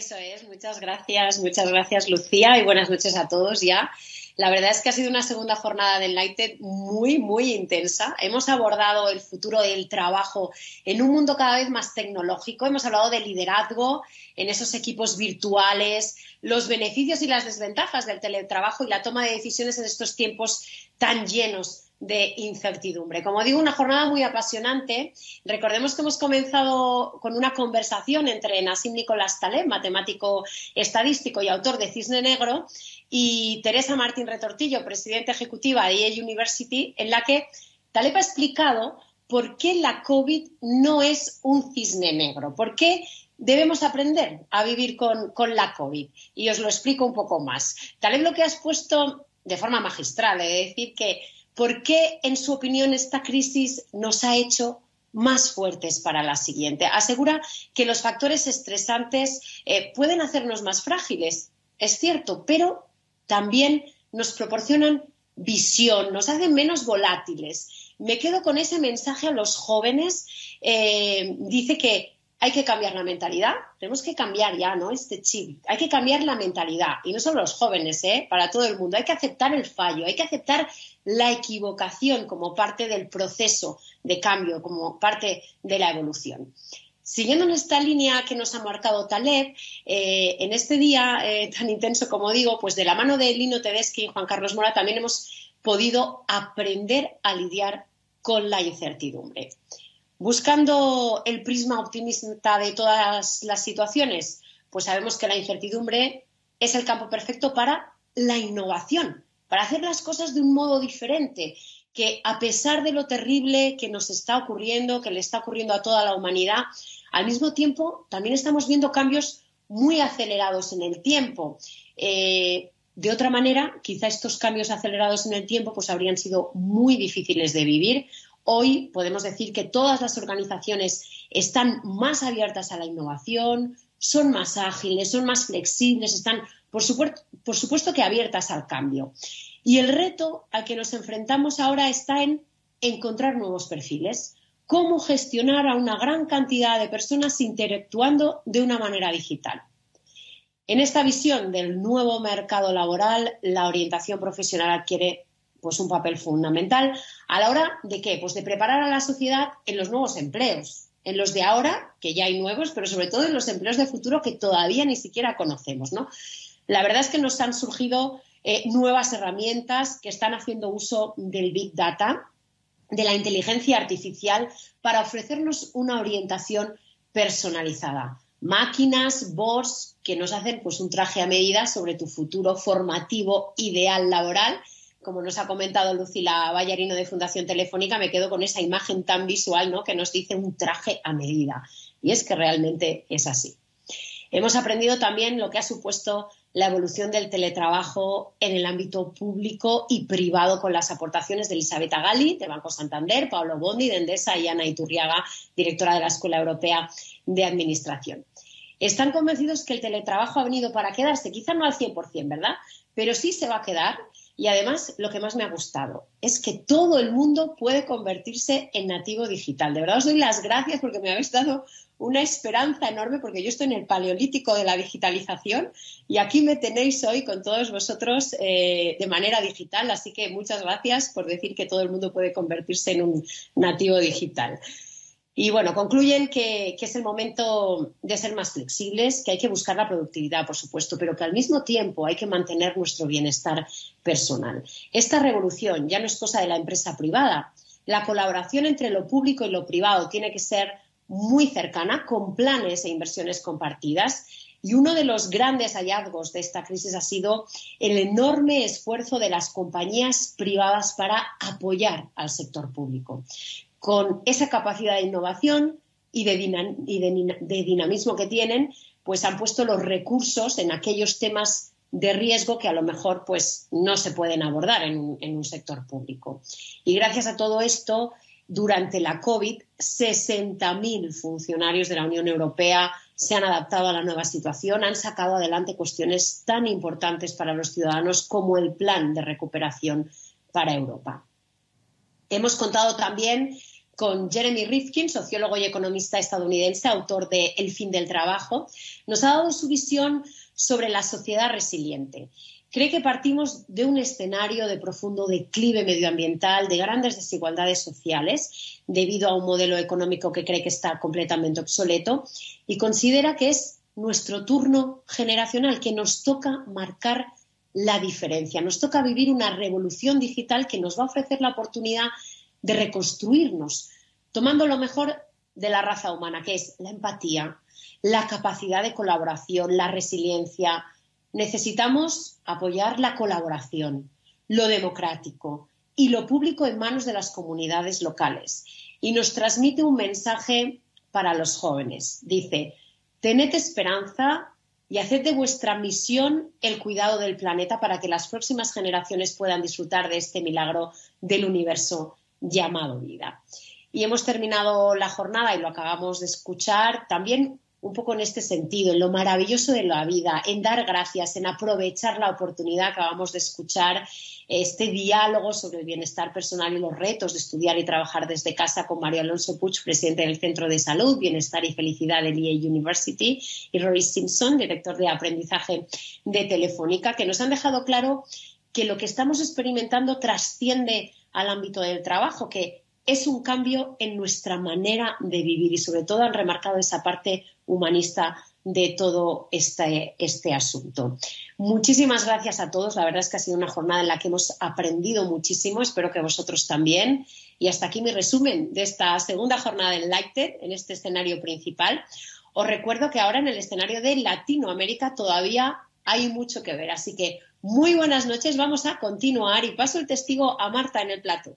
Eso es, muchas gracias Lucía y buenas noches a todos ya. La verdad es que ha sido una segunda jornada de Enlighted muy, muy intensa. Hemos abordado el futuro del trabajo en un mundo cada vez más tecnológico. Hemos hablado de liderazgo en esos equipos virtuales, los beneficios y las desventajas del teletrabajo y la toma de decisiones en estos tiempos tan llenos de incertidumbre. Como digo, una jornada muy apasionante. Recordemos que hemos comenzado con una conversación entre Nassim Nicolás Taleb, matemático estadístico y autor de Cisne Negro, y Teresa Martín Retortillo, presidenta ejecutiva de Yale University, en la que Taleb ha explicado por qué la COVID no es un cisne negro, por qué debemos aprender a vivir con la COVID. Y os lo explico un poco más. Taleb lo que ha expuesto de forma magistral, es decir, que ¿por qué, en su opinión, esta crisis nos ha hecho más fuertes para la siguiente? Asegura que los factores estresantes pueden hacernos más frágiles, es cierto, pero también nos proporcionan visión, nos hacen menos volátiles. Me quedo con ese mensaje a los jóvenes. Dice que hay que cambiar la mentalidad, tenemos que cambiar ya, ¿no?, este chip, hay que cambiar la mentalidad, y no solo los jóvenes, para todo el mundo, hay que aceptar el fallo, hay que aceptar la equivocación como parte del proceso de cambio, como parte de la evolución. Siguiendo en esta línea que nos ha marcado Taleb, en este día tan intenso, como digo, pues de la mano de Lino Tedeschi y Juan Carlos Mora también hemos podido aprender a lidiar con la incertidumbre. Buscando el prisma optimista de todas las situaciones, pues sabemos que la incertidumbre es el campo perfecto para la innovación, para hacer las cosas de un modo diferente, que a pesar de lo terrible que nos está ocurriendo, que le está ocurriendo a toda la humanidad, al mismo tiempo también estamos viendo cambios muy acelerados en el tiempo. De otra manera, quizá estos cambios acelerados en el tiempo pues habrían sido muy difíciles de vivir. Hoy podemos decir que todas las organizaciones están más abiertas a la innovación, son más ágiles, son más flexibles, están, por supuesto que abiertas al cambio. Y el reto al que nos enfrentamos ahora está en encontrar nuevos perfiles. Cómo gestionar a una gran cantidad de personas interactuando de una manera digital. En esta visión del nuevo mercado laboral, la orientación profesional adquiere pues un papel fundamental a la hora de ¿qué? Pues de preparar a la sociedad en los nuevos empleos, en los de ahora, que ya hay nuevos, pero sobre todo en los empleos de futuro que todavía ni siquiera conocemos, ¿no? La verdad es que nos han surgido nuevas herramientas que están haciendo uso del Big Data, de la inteligencia artificial, para ofrecernos una orientación personalizada. Máquinas, bots, que nos hacen pues un traje a medida sobre tu futuro formativo ideal laboral. Como nos ha comentado Lucila Ballarino de Fundación Telefónica, me quedo con esa imagen tan visual, ¿no?, que nos dice un traje a medida. Y es que realmente es así. Hemos aprendido también lo que ha supuesto la evolución del teletrabajo en el ámbito público y privado con las aportaciones de Elisabetta Galli, de Banco Santander, Pablo Bondi, de Endesa, y Ana Iturriaga, directora de la Escuela Europea de Administración. Están convencidos que el teletrabajo ha venido para quedarse, quizá no al 100%, ¿verdad?, pero sí se va a quedar. Y además, lo que más me ha gustado es que todo el mundo puede convertirse en nativo digital. De verdad os doy las gracias porque me habéis dado una esperanza enorme, porque yo estoy en el paleolítico de la digitalización y aquí me tenéis hoy con todos vosotros de manera digital. Así que muchas gracias por decir que todo el mundo puede convertirse en un nativo digital. Y bueno, concluyen que es el momento de ser más flexibles, que hay que buscar la productividad, por supuesto, pero que al mismo tiempo hay que mantener nuestro bienestar personal. Esta revolución ya no es cosa de la empresa privada. La colaboración entre lo público y lo privado tiene que ser muy cercana, con planes e inversiones compartidas. Y uno de los grandes hallazgos de esta crisis ha sido el enorme esfuerzo de las compañías privadas para apoyar al sector público. Con esa capacidad de innovación y de dinamismo que tienen, pues han puesto los recursos en aquellos temas de riesgo que a lo mejor pues no se pueden abordar en un sector público. Y gracias a todo esto, durante la COVID, 60.000 funcionarios de la Unión Europea se han adaptado a la nueva situación, han sacado adelante cuestiones tan importantes para los ciudadanos como el plan de recuperación para Europa. Hemos contado también con Jeremy Rifkin, sociólogo y economista estadounidense, autor de El fin del trabajo. Nos ha dado su visión sobre la sociedad resiliente. Cree que partimos de un escenario de profundo declive medioambiental, de grandes desigualdades sociales, debido a un modelo económico que cree que está completamente obsoleto, y considera que es nuestro turno generacional, que nos toca marcar la diferencia. Nos toca vivir una revolución digital que nos va a ofrecer la oportunidad de reconstruirnos, tomando lo mejor de la raza humana, que es la empatía, la capacidad de colaboración, la resiliencia. Necesitamos apoyar la colaboración, lo democrático y lo público en manos de las comunidades locales. Y nos transmite un mensaje para los jóvenes. Dice: tened esperanza y haced de vuestra misión el cuidado del planeta para que las próximas generaciones puedan disfrutar de este milagro del universo llamado vida. Y hemos terminado la jornada, y lo acabamos de escuchar, también un poco en este sentido, en lo maravilloso de la vida, en dar gracias, en aprovechar la oportunidad. Acabamos de escuchar este diálogo sobre el bienestar personal y los retos de estudiar y trabajar desde casa con Mario Alonso Puig, presidente del Centro de Salud, Bienestar y Felicidad del EA University, y Rory Simpson, director de aprendizaje de Telefónica, que nos han dejado claro que lo que estamos experimentando trasciende al ámbito del trabajo, que es un cambio en nuestra manera de vivir, y sobre todo han remarcado esa parte humanista de todo este asunto. Muchísimas gracias a todos. La verdad es que ha sido una jornada en la que hemos aprendido muchísimo. Espero que vosotros también. Y hasta aquí mi resumen de esta segunda jornada en Lighted, en este escenario principal. Os recuerdo que ahora en el escenario de Latinoamérica todavía hay mucho que ver. Así que muy buenas noches. Vamos a continuar y paso el testigo a Marta en el plató.